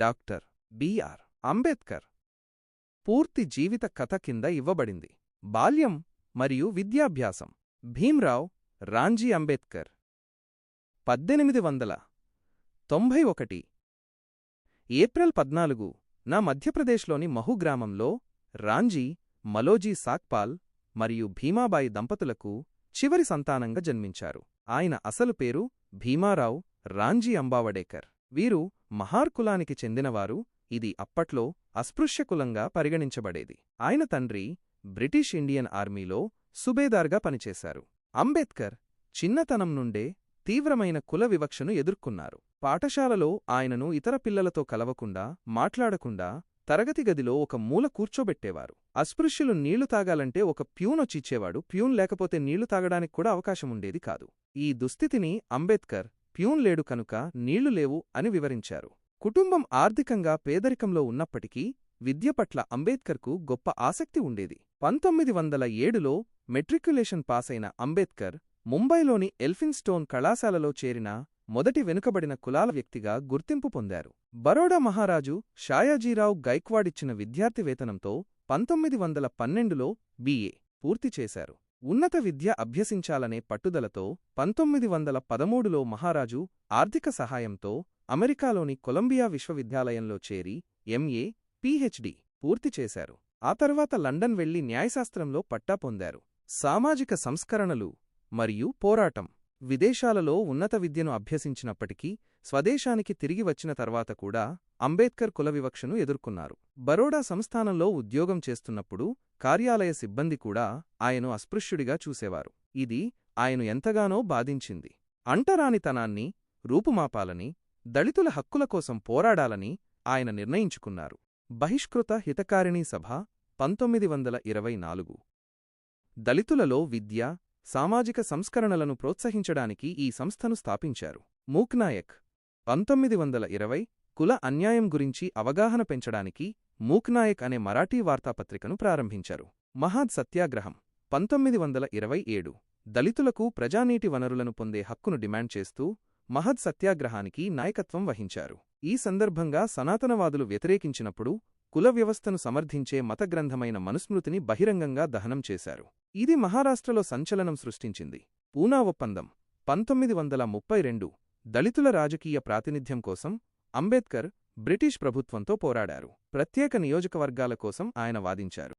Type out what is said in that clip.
Doctor BR Ambedkar పూర్తి జీవిత కథ కింద ఇవ్వబడింది. బాల్యం మరియు విద్యాభ్యాసం. భీమ్రావ్ రాంజీ అంబేద్కర్ 1891 ఏప్రిల్ 14న మధ్యప్రదేశ్లోని మహూ గ్రామంలో రాంజీ మలోజీ సాక్పాల్ మరియు భీమాబాయి దంపతులకు చివరి సంతానంగా జన్మించారు. ఆయన అసలు పేరు భీమారావు రాంజీ అంబావడేకర్. వీరు మహార్ కులానికి చెందినవారు. ఇది అప్పట్లో అస్పృశ్యకులంగా పరిగణించబడేది. ఆయన తండ్రి బ్రిటిష్ ఇండియన్ ఆర్మీలో సుబేదార్గా పనిచేశారు. అంబేద్కర్ చిన్నతనం నుండే తీవ్రమైన కుల వివక్షను ఎదుర్కొన్నారు. పాఠశాలలో ఆయనను ఇతర పిల్లలతో కలవకుండా, మాట్లాడకుండా తరగతి గదిలో ఒక మూల కూర్చోబెట్టేవారు. అస్పృశ్యులు నీళ్లు తాగాలంటే ఒక ప్యూనొచ్చిచ్చేవాడు. ప్యూన్ లేకపోతే నీళ్లు తాగడానికి కూడా అవకాశముండేది కాదు. ఈ దుస్థితిని అంబేద్కర్ ప్యూన్ లేడు కనుక నీళ్లు లేవు అని వివరించారు. కుటుంబం ఆర్థికంగా పేదరికంలో ఉన్నప్పటికీ విద్య పట్ల అంబేద్కర్కు గొప్ప ఆసక్తి ఉండేది. 1907లో మెట్రిక్యులేషన్ పాసైన అంబేద్కర్ ముంబైలోని ఎల్ఫిన్స్టోన్ కళాశాలలో చేరిన మొదటి వెనుకబడిన కులాల వ్యక్తిగా గుర్తింపు పొందారు. బరోడా మహారాజు షాయాజీరావు గైక్వాడిచ్చిన విద్యార్థి వేతనంతో 1912లో బి.ఏ. పూర్తి చేశారు. ఉన్నత విద్య అభ్యసించాలనే పట్టుదలతో 1913లో మహారాజు ఆర్థిక సహాయంతో అమెరికాలోని కొలంబియా విశ్వవిద్యాలయంలో చేరి ఎంఏ, పీహెచ్డీ పూర్తి చేశారు. ఆ తర్వాత లండన్ వెళ్లి న్యాయశాస్త్రంలో పట్టా పొందారు. సామాజిక సంస్కరణలు మరియు పోరాటం. విదేశాలలో ఉన్నత విద్యను అభ్యసించినప్పటికీ స్వదేశానికి తిరిగి వచ్చిన తర్వాత కూడా అంబేద్కర్ కుల వివక్షను ఎదుర్కొన్నారు. బరోడా సంస్థానంలో ఉద్యోగం చేస్తున్నప్పుడు కార్యాలయ సిబ్బంది కూడా ఆయను అస్పృశ్యుడిగా చూసేవారు. ఇది ఆయను ఎంతగానో బాధించింది. అంటరానితనాన్ని రూపుమాపాలని, దళితుల హక్కుల కోసం పోరాడాలని ఆయన నిర్ణయించుకున్నారు. బహిష్కృత హితకారిణీ సభ 1924 దళితులలో విద్య, సామాజిక సంస్కరణలను ప్రోత్సహించడానికి ఈ సంస్థను స్థాపించారు. మూక్నాయక్ 1920 కుల అన్యాయం గురించి అవగాహన పెంచడానికి మూక్నాయక్ అనే మరాఠీ వార్తాపత్రికను ప్రారంభించారు. మహాద్ సత్యాగ్రహం 1927 దళితులకు ప్రజానీటి వనరులను పొందే హక్కును డిమాండ్ చేస్తూ మహద్ సత్యాగ్రహానికి నాయకత్వం వహించారు. ఈ సందర్భంగా సనాతనవాదులు వ్యతిరేకించినప్పుడు కుల వ్యవస్థను సమర్థించే మతగ్రంథమైన మనుస్మృతిని బహిరంగంగా దహనం చేశారు. ఇది మహారాష్ట్రలో సంచలనం సృష్టించింది. పూనా ఒప్పందం 1932 దళితుల రాజకీయ ప్రాతినిధ్యం కోసం అంబేద్కర్ బ్రిటిష్ ప్రభుత్వంతో పోరాడారు. ప్రత్యేక నియోజకవర్గాల కోసం ఆయన వాదించారు.